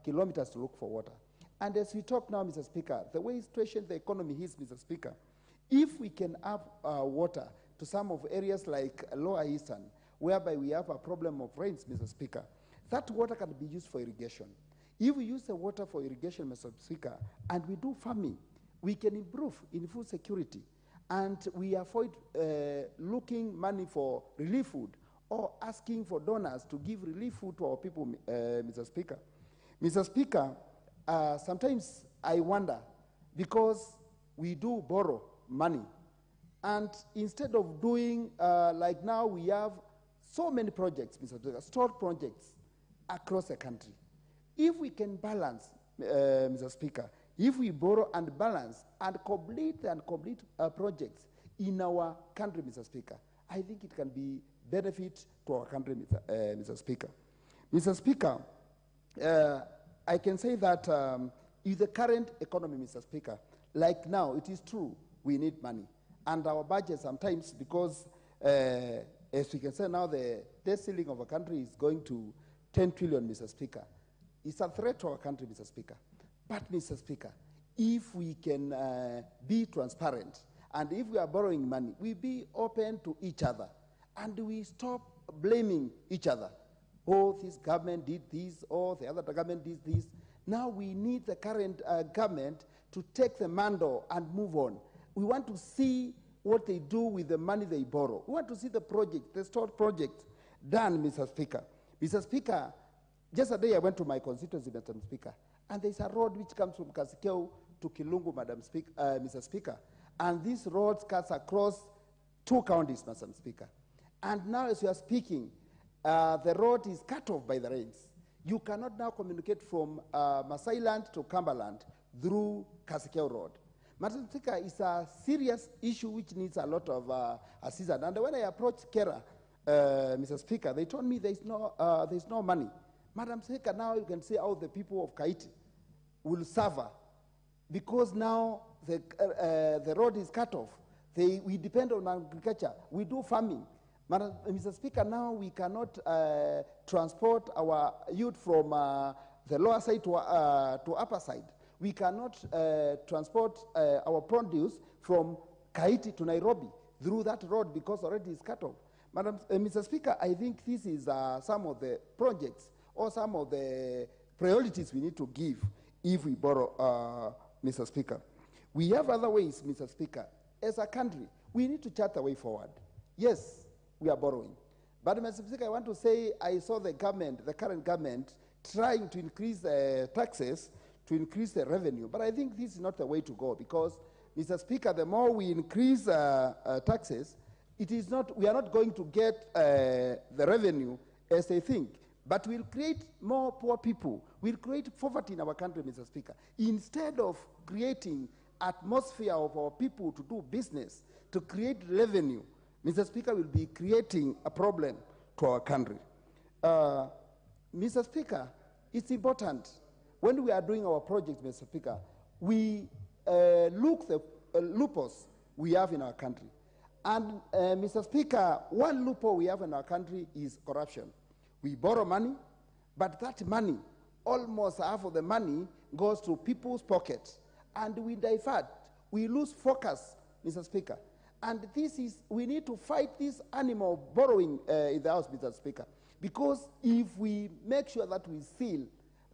kilometers to look for water. And as we talk now, Mr. Speaker, the way situation the economy is, Mr. Speaker, if we can have water to some of areas like Lower Eastern, whereby we have a problem of rains, Mr. Speaker, that water can be used for irrigation. If we use the water for irrigation, Mr. Speaker, and we do farming, we can improve in food security, and we avoid looking money for relief food or asking for donors to give relief food to our people, Mr. Speaker. Mr. Speaker, sometimes I wonder, because we do borrow money, and instead of doing, like now we have so many projects, Mr. Speaker, stored projects across the country. If we can balance, Mr. Speaker, if we borrow and balance and complete projects in our country, Mr. Speaker, I think it can be benefit to our country, Mr. Speaker. Mr. Speaker, I can say that in the current economy, Mr. Speaker, like now, it is true, we need money. And our budget sometimes, because as we can say now, the debt ceiling of a country is going to 10 trillion, Mr. Speaker. It's a threat to our country, Mr. Speaker. But, Mr. Speaker, if we can be transparent, and if we are borrowing money, we be open to each other, and we stop blaming each other. Oh, this government did this, or the other government did this. Now we need the current government to take the mantle and move on. We want to see what they do with the money they borrow. We want to see the project, the stored project done, Mr. Speaker. Mr. Speaker, just a day I went to my constituency, Mr. Speaker, and there's a road which comes from Kasikeu to Kilungu, Mr. Speaker. And this road cuts across 2 counties, Mr. Speaker. And now as we are speaking, the road is cut off by the rains. You cannot now communicate from Masailand to Cumberland through Kasikeu Road. Madam Speaker, it's a serious issue which needs a lot of assistance. And when I approached Kera, Mr. Speaker, they told me there's no money. Madam Speaker, now you can see how the people of Kaiti will suffer, because now the road is cut off. We depend on agriculture. We do farming. Mr. Speaker, now we cannot transport our youth from the lower side to upper side. We cannot transport our produce from Kaiti to Nairobi through that road because already it's cut off. Mr. Speaker, I think this is some of the projects or some of the priorities we need to give if we borrow, Mr. Speaker. We have other ways, Mr. Speaker. As a country, we need to chart the way forward. Yes, we are borrowing. But, Mr. Speaker, I want to say I saw the government, the current government, trying to increase taxes to increase the revenue. But I think this is not the way to go, because, Mr. Speaker, the more we increase taxes, we are not going to get the revenue as they think, but we'll create more poor people. We'll create poverty in our country, Mr. Speaker. Instead of creating atmosphere of our people to do business, to create revenue, Mr. Speaker, will be creating a problem to our country. Mr. Speaker, it's important when we are doing our projects, Mr. Speaker, we look the loopholes we have in our country. And, Mr. Speaker, one loophole we have in our country is corruption. We borrow money, but that money, almost half of the money, goes to people's pockets. And we divert, we lose focus, Mr. Speaker. And we need to fight this animal of borrowing in the House, Mr. Speaker. Because if we make sure that we seal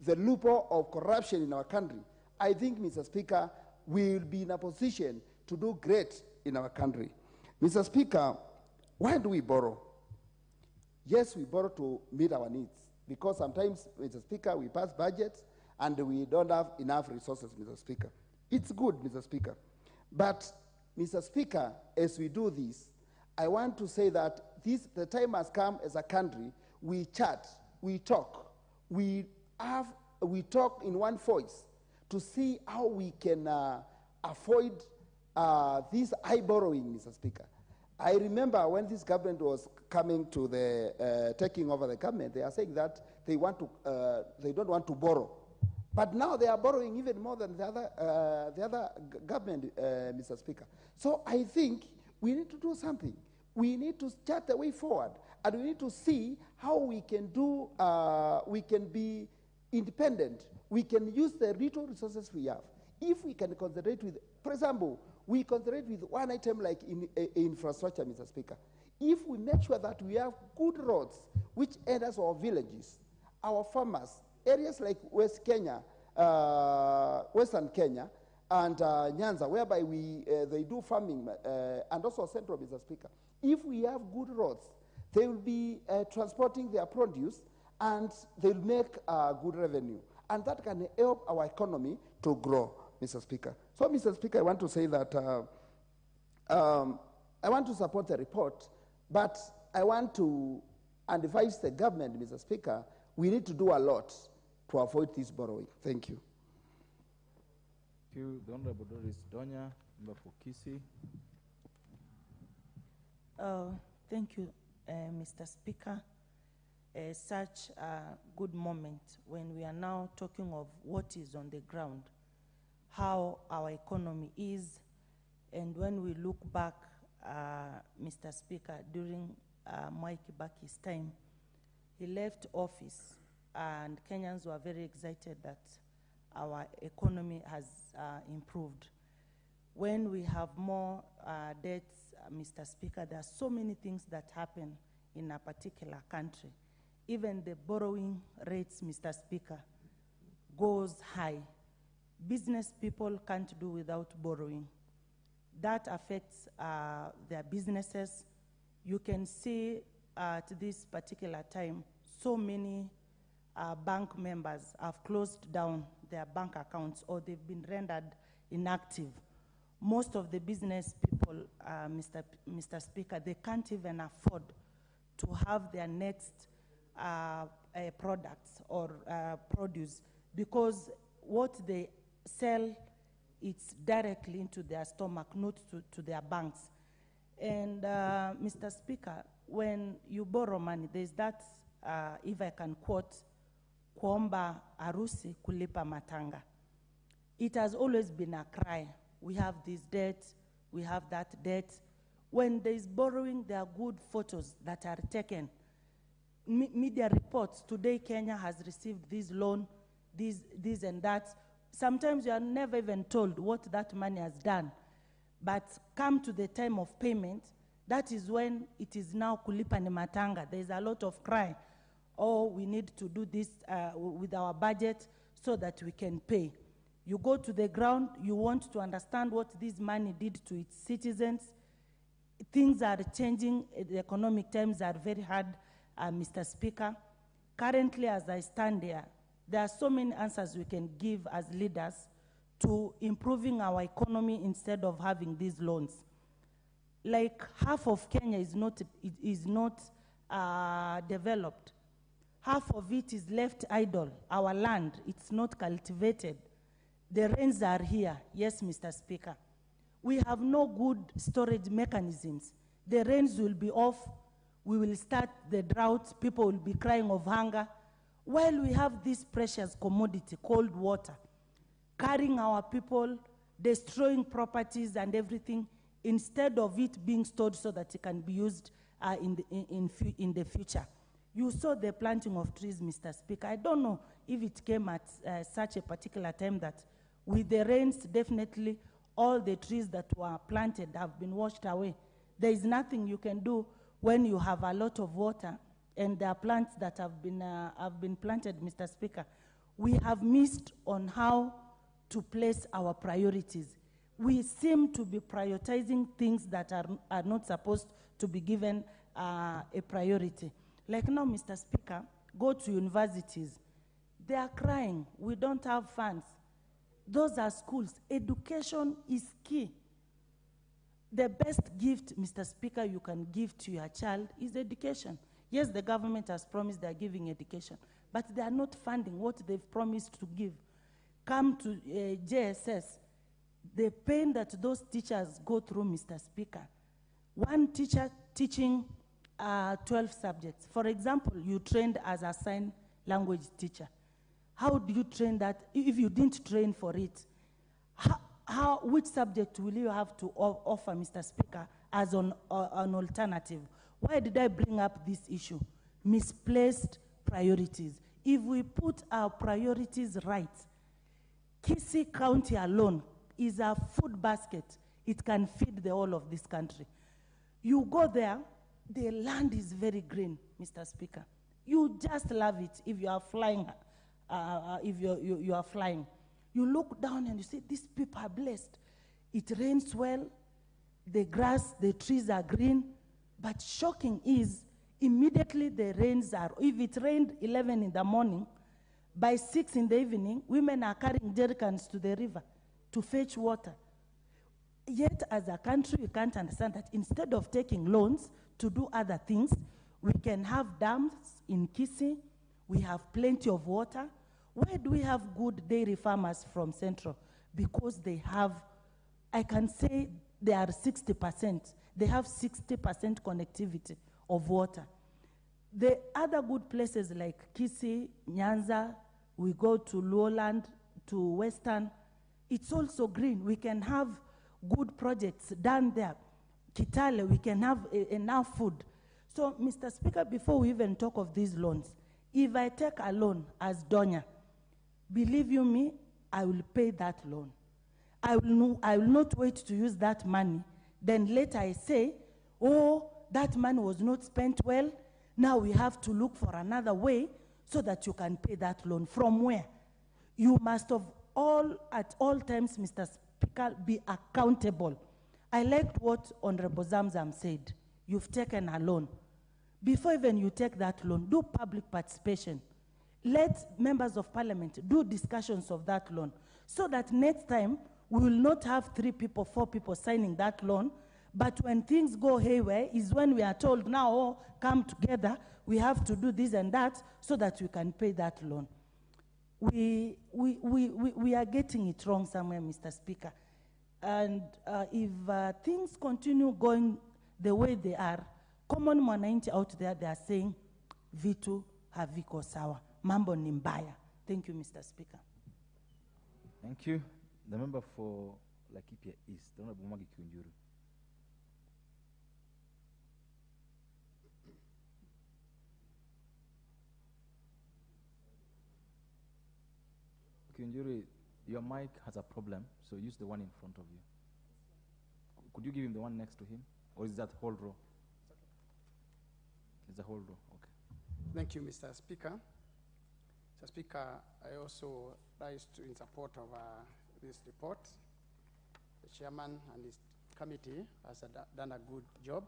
the loophole of corruption in our country, I think, Mr. Speaker, we will be in a position to do great in our country. Mr. Speaker, why do we borrow? Yes, we borrow to meet our needs, because sometimes, Mr. Speaker, we pass budgets and we don't have enough resources, Mr. Speaker. It's good, Mr. Speaker. But, Mr. Speaker, as we do this, I want to say that the time has come as a country, we chat, we talk, we talk in one voice to see how we can avoid this high borrowing, Mr. Speaker. I remember when this government was coming to the taking over the government, they are saying that they don't want to borrow. But now they are borrowing even more than the other government, Mr. Speaker. So I think we need to do something. We need to chart the way forward, and we need to see how we can do. We can be independent, we can use the little resources we have. If we can concentrate with, for example, we concentrate with one item like in infrastructure, Mr. Speaker. If we make sure that we have good roads which enters our villages, our farmers, areas like West Kenya, Western Kenya and Nyanza, whereby they do farming, and also Central, Mr. Speaker. If we have good roads, they will be transporting their produce and they'll make good revenue. And that can help our economy to grow, Mr. Speaker. So, Mr. Speaker, I want to say that I want to support the report, but I want to advise the government, Mr. Speaker, we need to do a lot to avoid this borrowing. Thank you. Thank you. The Honorable Doris Donya, member for Kisii. Thank you, Mr. Speaker. Such a good moment when we are now talking of what is on the ground, how our economy is, and when we look back, Mr. Speaker, during Moi Kibaki's time, he left office and Kenyans were very excited that our economy has improved. When we have more debts, Mr. Speaker, there are so many things that happen in a particular country. Even the borrowing rates, Mr. Speaker, goes high. Business people can't do without borrowing. That affects their businesses. You can see at this particular time, so many bank members have closed down their bank accounts or they've been rendered inactive. Most of the business people, Mr. Speaker, they can't even afford to have their next products or produce, because what they sell, it's directly into their stomach, not to their banks. And Mr. Speaker, when you borrow money, there's that, if I can quote, kuomba arusi kulipa matanga. It has always been a cry. We have this debt, we have that debt. When there's borrowing, there are good photos that are taken. Media reports, today Kenya has received this loan, this and that. Sometimes you are never even told what that money has done. But come to the time of payment, that is when it is now kulipa ni matanga. There's a lot of cry. Oh, we need to do this with our budget so that we can pay. You go to the ground, you want to understand what this money did to its citizens. Things are changing, the economic times are very hard, Mr. Speaker. Currently, as I stand here, there are so many answers we can give as leaders to improving our economy instead of having these loans. Like half of Kenya is not developed. Half of it is left idle. Our land, it's not cultivated. The rains are here. Yes, Mr. Speaker. We have no good storage mechanisms. The rains will be off. We will start the drought. People will be crying of hunger. While we have this precious commodity called water, carrying our people, destroying properties and everything, instead of it being stored so that it can be used in the future. You saw the planting of trees, Mr. Speaker. I don't know if it came at such a particular time that with the rains, definitely all the trees that were planted have been washed away. There is nothing you can do when you have a lot of water and there are plants that have been planted, Mr. Speaker. We have missed on how to place our priorities. We seem to be prioritizing things that are not supposed to be given a priority. Like now, Mr. Speaker, go to universities. They are crying. We don't have funds. Those are schools. Education is key. The best gift, Mr. Speaker, you can give to your child is education. Yes, the government has promised they are giving education, but they are not funding what they've promised to give. Come to JSS, the pain that those teachers go through, Mr. Speaker. One teacher teaching 12 subjects. For example, you trained as a sign language teacher. How do you train that if you didn't train for it? Which subject will you have to offer, Mr. Speaker, as an alternative? Why did I bring up this issue? Misplaced priorities. If we put our priorities right, Kisii County alone is a food basket. It can feed the whole of this country. You go there, the land is very green, Mr. Speaker. You just love it if you are flying. You are flying. You look down and you say, these people are blessed. It rains well, the grass, the trees are green, but shocking is, immediately the rains are, if it rained 11 in the morning, by 6 in the evening, women are carrying jerrycans to the river to fetch water. Yet, as a country, we can't understand that instead of taking loans to do other things, we can have dams in Kisii, we have plenty of water. Why do we have good dairy farmers from Central? Because they have, I can say they are 60%. They have 60% connectivity of water. The other good places like Kisii, Nyanza, we go to Lowland, to Western, it's also green. We can have good projects done there. Kitale, we can have enough food. So, Mr. Speaker, before we even talk of these loans, if I take a loan as Donya, believe you me, I will pay that loan. I will not wait to use that money. Then later I say, oh, that money was not spent well. Now we have to look for another way so that you can pay that loan. From where? You must have at all times, Mr. Speaker, be accountable. I liked what Honorable Zamzam said. You've taken a loan. Before even you take that loan, do public participation. Let members of parliament do discussions of that loan so that next time we will not have 3 people, 4 people signing that loan, but when things go haywire is when we are told now, oh, come together, we have to do this and that so that we can pay that loan. We are getting it wrong somewhere, Mr. Speaker. And if things continue going the way they are, common mwananchi out there, they are saying, vitu haviko sawa, mambo ni mbaya. Thank you, Mr. Speaker. Thank you. The member for Laikipia East, the Honorable Magi Kiunjuru. Kiunjuru, your mic has a problem, so use the one in front of you. Could you give him the one next to him? Or is that whole row? It's the whole row, okay. Thank you, Mr. Speaker. Mr. Speaker, I also rise in support of this report. The chairman and his committee has done a good job.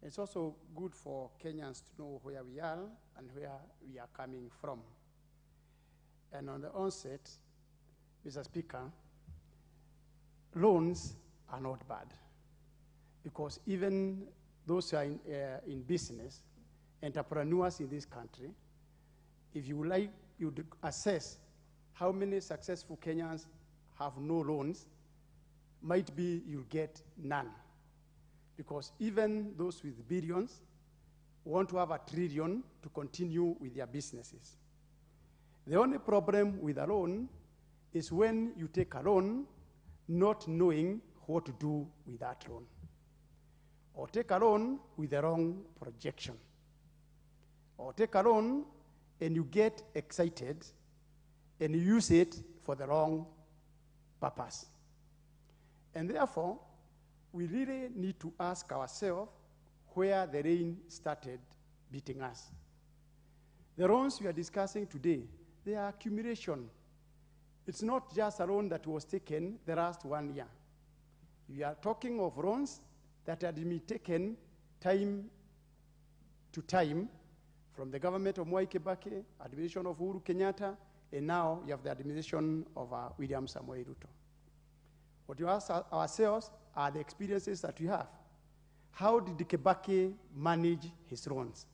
It's also good for Kenyans to know where we are and where we are coming from. And on the onset, Mr. Speaker, loans are not bad, because even those who are in business, entrepreneurs in this country, if you like, you assess how many successful Kenyans have no loans, might be you get none. Because even those with billions want to have a trillion to continue with their businesses. The only problem with a loan is when you take a loan not knowing what to do with that loan. Or take a loan with the wrong projection. Or take a loan and you get excited and you use it for the wrong purpose. And therefore, we really need to ask ourselves where the rain started beating us. The loans we are discussing today, they are accumulation. It's not just a loan that was taken the last 1 year. We are talking of loans that had been taken time to time from the government of Mwai Kibaki, administration of Uhuru Kenyatta, and now you have the administration of William Samoei Ruto. What you ask ourselves are the experiences that we have. How did Kibaki manage his loans?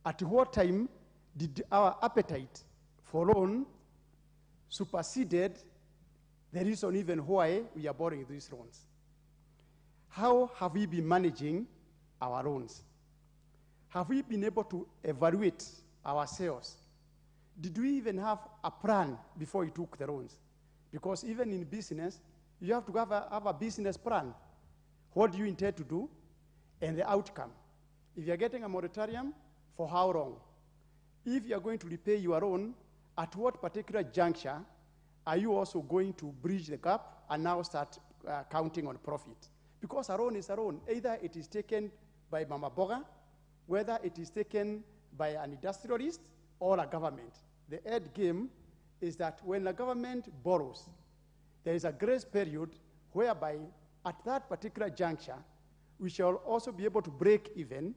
At what time did our appetite for loan superseded the reason even why we are borrowing these loans? How have we been managing our loans? Have we been able to evaluate ourselves? Did we even have a plan before we took the loans? Because even in business, you have to have a business plan. What do you intend to do? And the outcome. If you're getting a moratorium, for how long? if you are going to repay your loan, at what particular juncture are you also going to bridge the gap and now start counting on profit? Because a loan is a loan. Either it is taken by Mama Boga, whether it is taken by an industrialist or a government. The end game is that when a government borrows, there is a grace period whereby at that particular juncture, we shall also be able to break even.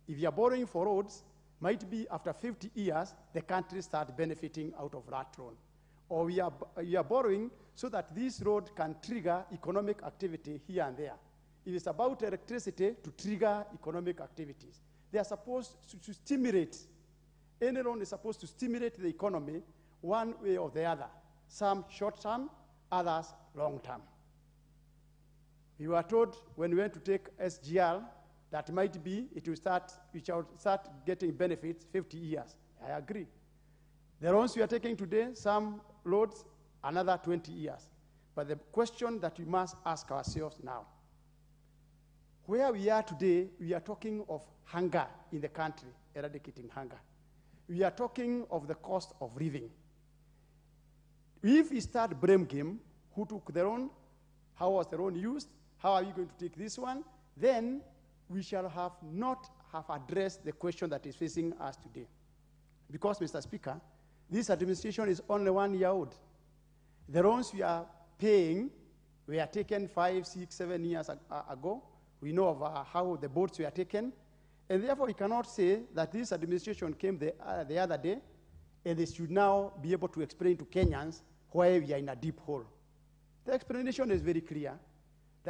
If you are borrowing for roads, might be after 50 years, the country start benefiting out of that loan. Or you are borrowing so that this road can trigger economic activity here and there. If it's about electricity, to trigger economic activities. They are supposed to stimulate. Any loan is supposed to stimulate the economy one way or the other. Some short-term, others long-term. We were told when we went to take SGR that might be we shall start getting benefits 50 years. I agree. The loans we are taking today, some loads, another 20 years. But the question that we must ask ourselves now, where we are today, we are talking of hunger in the country, eradicating hunger. We are talking of the cost of living. If we start blame game, who took the loan, how was the loan used, how are we going to take this one, then we shall have not have addressed the question that is facing us today. Because, Mr. Speaker, this administration is only 1 year old. The loans we are paying were taken 5, 6, 7 years ago. We know of how the boats were taken. And therefore, we cannot say that this administration came the other day and they should now be able to explain to Kenyans why we are in a deep hole. The explanation is very clear.